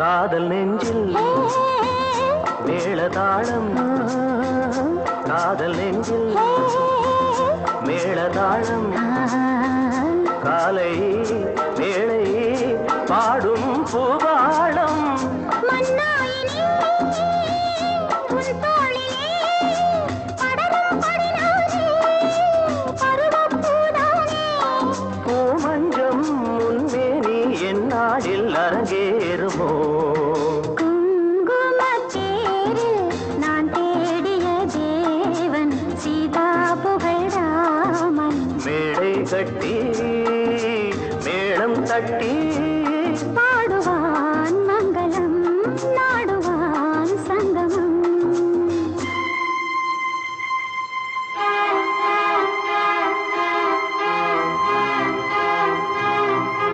காதல் நெஞ்சில் மேளதாளம் காதல் நெஞ்சில் மேளதாளம் காலை வேளை பாடும் பூபாளம் பூமஞ்சம் முன்மேனி என்னாடில் அரங்கேறுமோ மேடை கட்டி மேளம் தட்டி